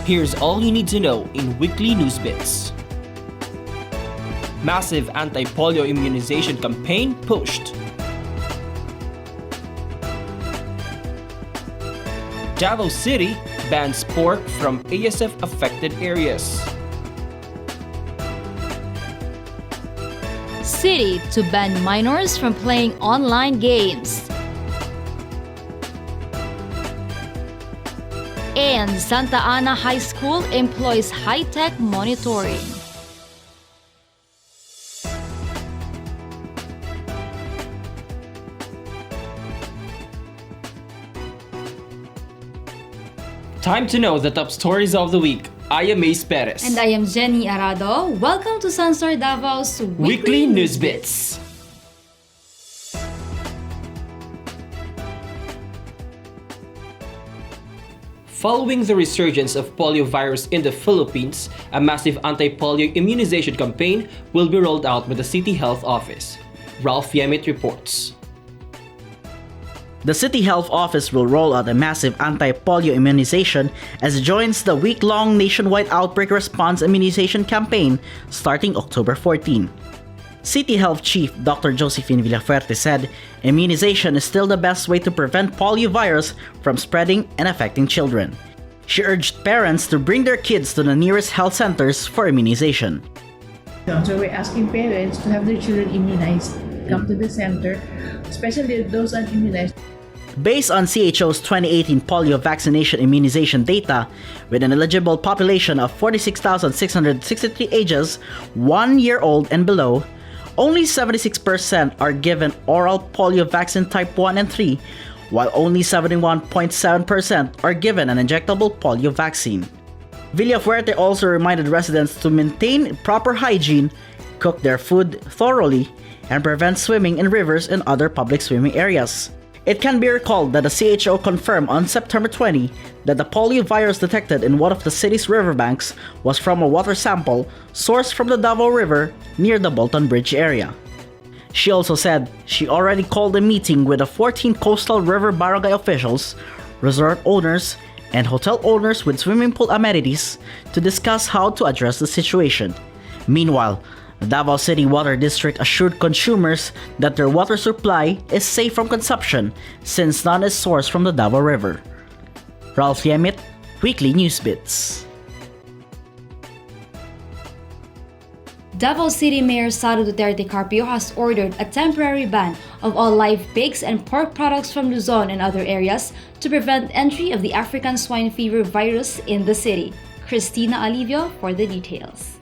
Here's all you need to know in weekly Newsbits. Massive anti-polio immunization campaign pushed. Davao City bans pork from ASF-affected areas. City to ban minors from playing online games. And Santa Ana High School employs high-tech monitoring. Time to know the top stories of the week. I am Mace Perez. And I am Jenny Arado. Welcome to Sunstar Davao's Weekly Newsbits. Following the resurgence of polio virus in the Philippines, a massive anti-polio immunization campaign will be rolled out by the City Health Office. Ralph Yemit reports. The City Health Office will roll out a massive anti-polio immunization as it joins the week-long nationwide outbreak response immunization campaign starting October 14. City Health Chief Dr. Josephine Villafuerte said immunization is still the best way to prevent polio virus from spreading and affecting children. She urged parents to bring their kids to the nearest health centers for immunization. So we're asking parents to have their children immunized. Come to the center, especially those unimmunized. Based on CHO's 2018 polio vaccination immunization data, with an eligible population of 46,663 ages 1 year old and below, only 76% are given oral polio vaccine type 1 and 3, while only 71.7% are given an injectable polio vaccine. Villafuerte also reminded residents to maintain proper hygiene, cook their food thoroughly, and prevent swimming in rivers and other public swimming areas. It can be recalled that the CHO confirmed on September 20 that the polio virus detected in one of the city's riverbanks was from a water sample sourced from the Davao River near the Bolton Bridge area. She also said she already called a meeting with the 14 coastal river barangay officials, resort owners, and hotel owners with swimming pool amenities to discuss how to address the situation. Meanwhile, the Davao City Water District assured consumers that their water supply is safe from consumption since none is sourced from the Davao River. Ralph Yemit, Weekly Newsbits. Davao City Mayor Sara Duterte Carpio has ordered a temporary ban of all live pigs and pork products from Luzon and other areas to prevent entry of the African swine fever virus in the city. Cristina Alivio for the details.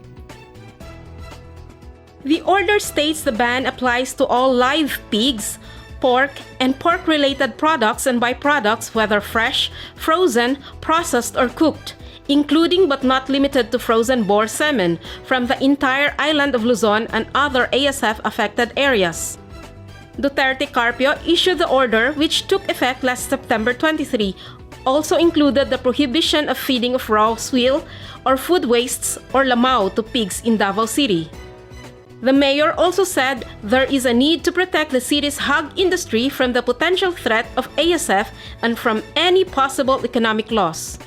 The order states the ban applies to all live pigs, pork, and pork-related products and byproducts, whether fresh, frozen, processed, or cooked, including but not limited to frozen boar semen from the entire island of Luzon and other ASF-affected areas. Duterte Carpio issued the order, which took effect last September 23, also included the prohibition of feeding of raw swill or food wastes or lamao to pigs in Davao City. The mayor also said there is a need to protect the city's hog industry from the potential threat of ASF and from any possible economic loss.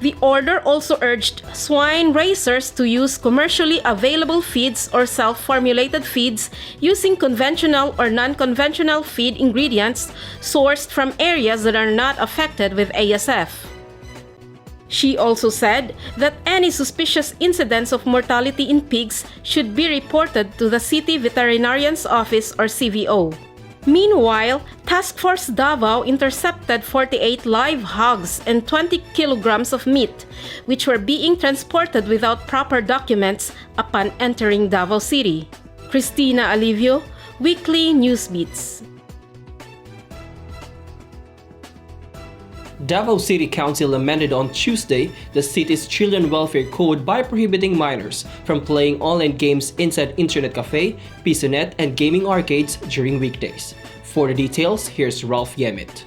The order also urged swine raisers to use commercially available feeds or self-formulated feeds using conventional or non-conventional feed ingredients sourced from areas that are not affected with ASF. She also said that any suspicious incidents of mortality in pigs should be reported to the City Veterinarian's Office or CVO. Meanwhile, Task Force Davao intercepted 48 live hogs and 20 kilograms of meat, which were being transported without proper documents upon entering Davao City. Cristina Alivio, Weekly Newsbeats. Davao City Council amended on Tuesday the city's Children Welfare Code by prohibiting minors from playing online games inside internet cafe, pisonet, and gaming arcades during weekdays. For the details, here's Ralph Yemit.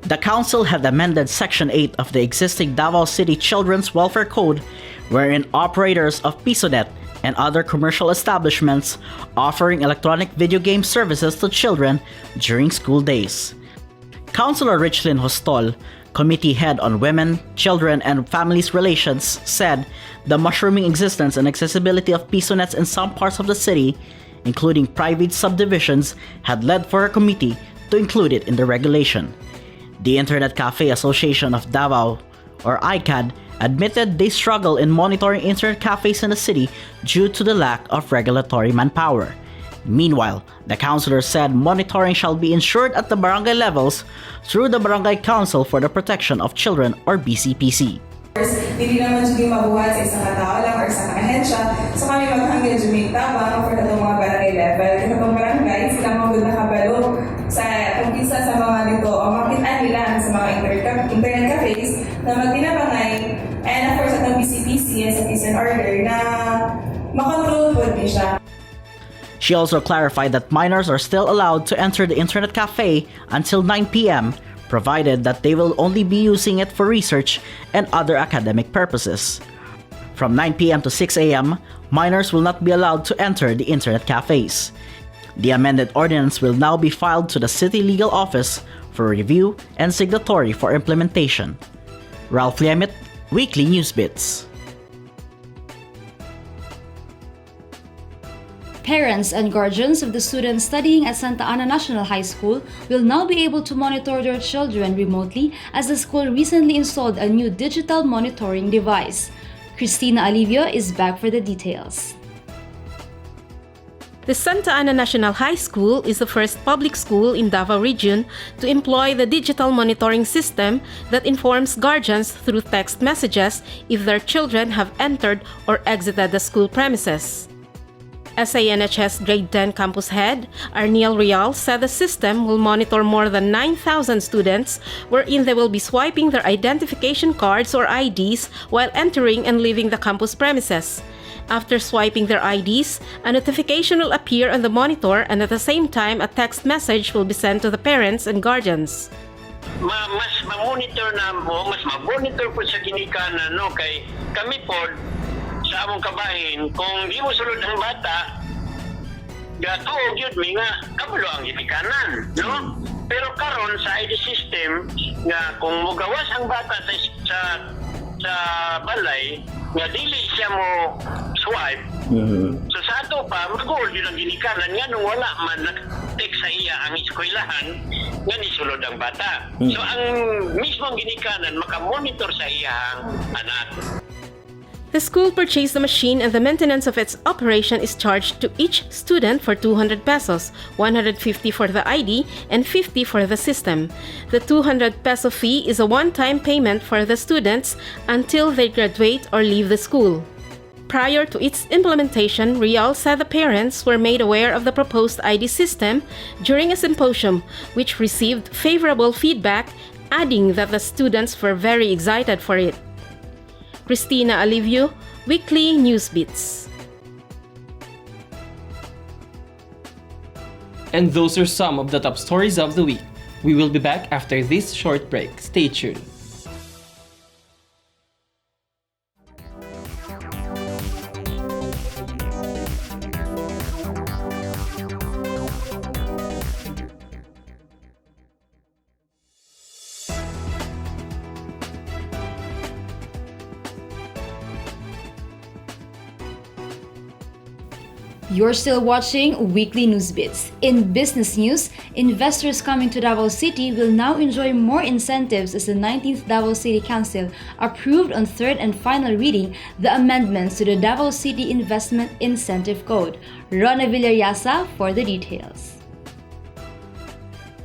The council had amended Section 8 of the existing Davao City Children's Welfare Code, wherein operators of pisonet and other commercial establishments offering electronic video game services to children during school days. Councilor Richlyn Hostol Committee Head on Women, Children, and Families Relations said the mushrooming existence and accessibility of piso nets in some parts of the city, including private subdivisions, had led for her committee to include it in the regulation. The Internet Cafe Association of Davao, or ICAD, admitted they struggle in monitoring internet cafes in the city due to the lack of regulatory manpower. Meanwhile, the councilor said monitoring shall be ensured at the barangay levels through the Barangay Council for the Protection of Children, or BCPC. Hindi naman dyan mabuhat sa isang katao lang or isang ahensya. So kami maghanggang dyan tabang for itong mga barangay level. Kasi itong barangay, sila mga nakabalo sa kumpisa sa mga nito o makitaan nila sa mga internet cafes na magtinabangay and of course itong BCPC as a peace and order na makontrol po din siya. She also clarified that minors are still allowed to enter the internet cafe until 9 p.m., provided that they will only be using it for research and other academic purposes. From 9 p.m. to 6 a.m., minors will not be allowed to enter the internet cafes. The amended ordinance will now be filed to the City Legal Office for review and signatory for implementation. Ralph Liemit, Weekly Newsbits. Parents and guardians of the students studying at Santa Ana National High School will now be able to monitor their children remotely as the school recently installed a new digital monitoring device. Cristina Alivio is back for the details. The Santa Ana National High School is the first public school in Davao Region to employ the digital monitoring system that informs guardians through text messages if their children have entered or exited the school premises. SANHS Grade 10 Campus Head, Arniel Real, said the system will monitor more than 9,000 students wherein they will be swiping their identification cards or IDs while entering and leaving the campus premises. After swiping their IDs, a notification will appear on the monitor and at the same time a text message will be sent to the parents and guardians. Mas ma-monitor na mo, mas ma-monitor po sa ginikanan, no? Kay kami po, sa among kabahin, kung di mo sulod ang bata, gatuog yun, may nga, kabalo ang ginikanan, no? Pero karon sa ID system, nga kung mugawas ang bata sa balay, nga dili siya mo swipe, so sa ato pa, mag-goal yun ang ginikanan, nga nung wala man nag-text sa iya ang eskwelahan, nga nisulod ang bata. So ang mismong ginikanan, makamonitor sa iyang anak. The school purchased the machine and the maintenance of its operation is charged to each student for 200 pesos, 150 for the ID, and 50 for the system. The 200 peso fee is a one-time payment for the students until they graduate or leave the school. Prior to its implementation, Real said the parents were made aware of the proposed ID system during a symposium, which received favorable feedback, adding that the students were very excited for it. Cristina Alivio, Weekly Newsbits. And those are some of the top stories of the week. We will be back after this short break. Stay tuned. You're still watching Weekly Newsbits. In business news, investors coming to Davao City will now enjoy more incentives as the 19th Davao City Council approved on third and final reading the amendments to the Davao City Investment Incentive Code. Rona Villariasa for the details.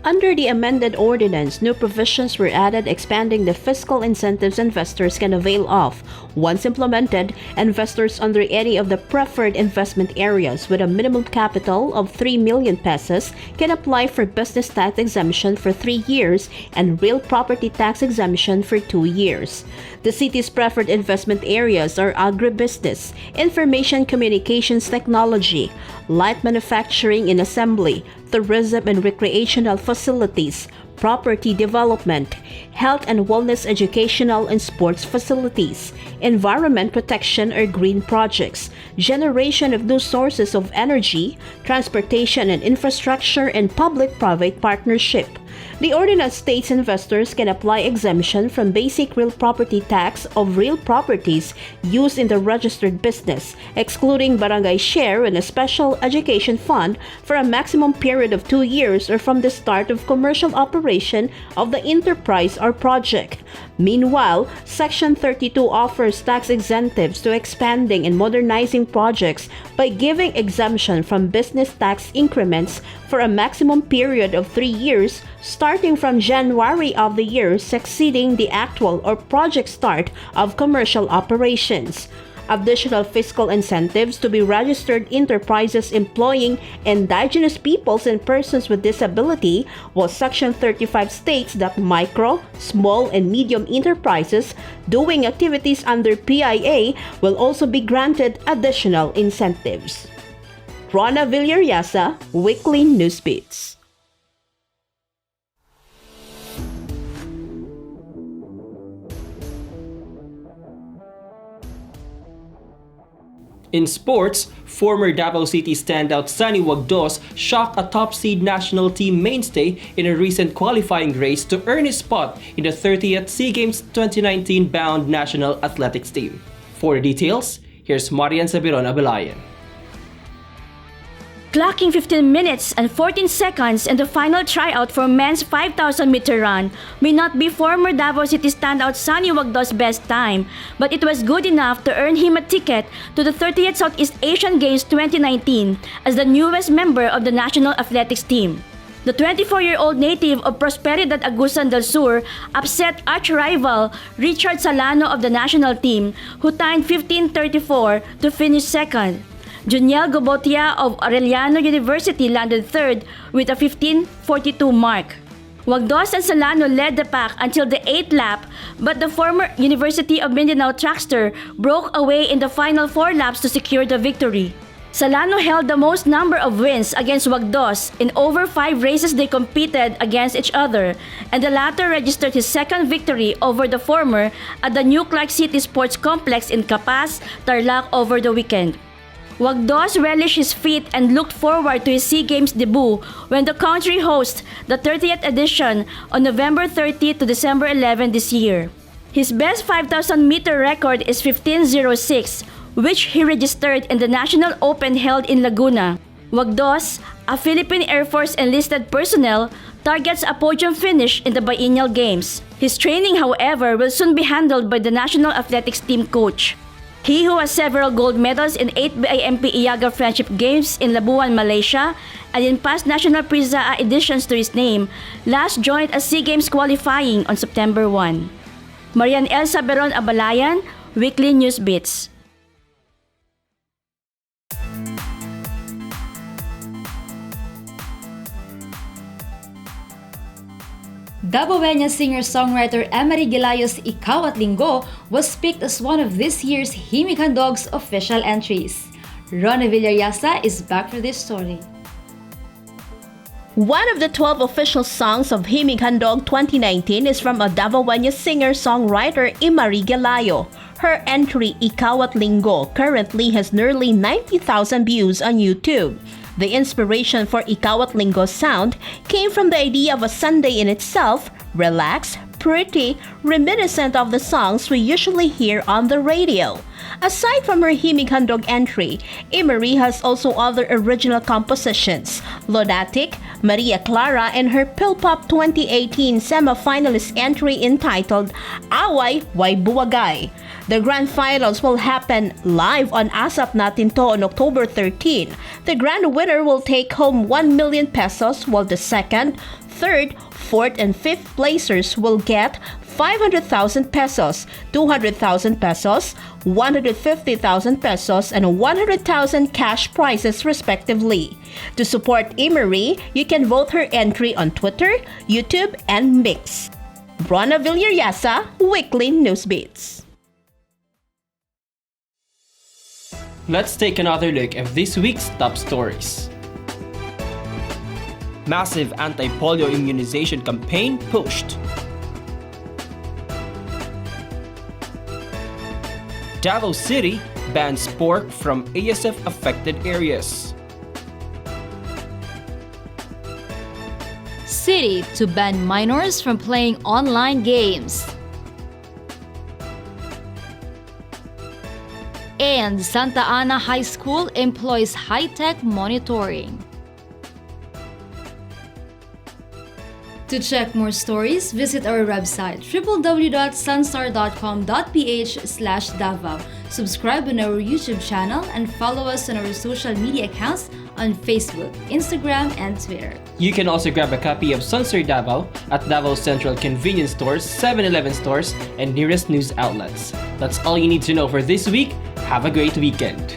Under the amended ordinance, new provisions were added expanding the fiscal incentives investors can avail of. Once implemented, investors under any of the preferred investment areas with a minimum capital of 3 million pesos can apply for business tax exemption for 3 years and real property tax exemption for 2 years. The city's preferred investment areas are agribusiness, information communications technology, light manufacturing and assembly, tourism and recreational facilities, property development, health and wellness educational and sports facilities, environment protection or green projects, generation of new sources of energy, transportation and infrastructure, and public-private partnership. The ordinance states investors can apply exemption from basic real property tax of real properties used in the registered business, excluding barangay share and a special education fund for a maximum period of 2 years or from the start of commercial operation of the enterprise or project. Meanwhile, Section 32 offers tax incentives to expanding and modernizing projects by giving exemption from business tax increments for a maximum period of 3 years starting from January of the year succeeding the actual or project start of commercial operations. Additional fiscal incentives to be registered enterprises employing indigenous peoples and persons with disability, while Section 35 states that micro, small, and medium enterprises doing activities under PIA will also be granted additional incentives. Rona Villariasa, Weekly Newsbits. In sports, former Davao City standout Sunny Wagdos shocked a top seed national team mainstay in a recent qualifying race to earn his spot in the 30th SEA Games 2019 bound national athletics team. For the details, here's Marian Sabiron Abelayan. Clocking 15 minutes and 14 seconds in the final tryout for men's 5,000 meter run may not be former Davao City standout Sunny Wagdos' best time, but it was good enough to earn him a ticket to the 30th Southeast Asian Games 2019 as the newest member of the national athletics team. The 24-year-old native of Prosperidad Agusan del Sur upset arch-rival Richard Salano of the national team, who timed 15:34 to finish second. Juniel Gobotia of Arellano University landed third with a 15:42 mark. Wagdos and Salano led the pack until the 8th lap, but the former University of Mindanao trackster broke away in the final 4 laps to secure the victory. Salano held the most number of wins against Wagdos in over 5 races they competed against each other, and the latter registered his second victory over the former at the New Clark City Sports Complex in Capas, Tarlac over the weekend. Wagdos relished his feat and looked forward to his SEA Games debut when the country hosts the 30th edition on November 30 to December 11 this year. His best 5,000-meter record is 15:06, which he registered in the National Open held in Laguna. Wagdos, a Philippine Air Force enlisted personnel, targets a podium finish in the biennial games. His training, however, will soon be handled by the national athletics team coach. He, who has several gold medals in 8 BIMP Iaga Friendship Games in Labuan, Malaysia, and in past National Prizaa editions to his name, last joined a SEA Games qualifying on September 1. Marian L. Saberon Abalayan, Weekly Newsbits. Dabaoeña singer-songwriter Emery Gelayo's Ikaw at Linggo was picked as one of this year's Himig Handog's official entries. Rona Villariasa is back for this story. One of the 12 official songs of Himig Handog 2019 is from a Dabaoeña singer-songwriter Emery Gelayo. Her entry, Ikaw at Linggo, currently has nearly 90,000 views on YouTube. The inspiration for Ikaw at Linggo's sound came from the idea of a Sunday in itself, relaxed, pretty, reminiscent of the songs we usually hear on the radio. Aside from her Himig Handog entry, Emery has also other original compositions, Lunatic, Maria Clara, and her Pilpop 2018 semi-finalist entry entitled Away Way Buwagay. The grand finals will happen live on ASAP Natin To on October 13. The grand winner will take home 1 million pesos, while the second, third, fourth, and fifth placers will get 500,000 pesos, 200,000 pesos, 150,000 pesos, and 100,000 cash prizes respectively. To support Emery, you can vote her entry on Twitter, YouTube, and Mix. Rona Villariasa, Weekly Newsbeats. Let's take another look at this week's top stories. Massive anti-polio immunization campaign pushed. Davao City bans pork from ASF-affected areas. City to ban minors from playing online games. And Santa Ana High School employs high-tech monitoring. To check more stories, visit our website www.sunstar.com.ph/Davao. Subscribe on our YouTube channel and follow us on our social media accounts on Facebook, Instagram, and Twitter. You can also grab a copy of Sunstar Davao at Davao Central Convenience Stores, 7-Eleven stores, and nearest news outlets. That's all you need to know for this week. Have a great weekend.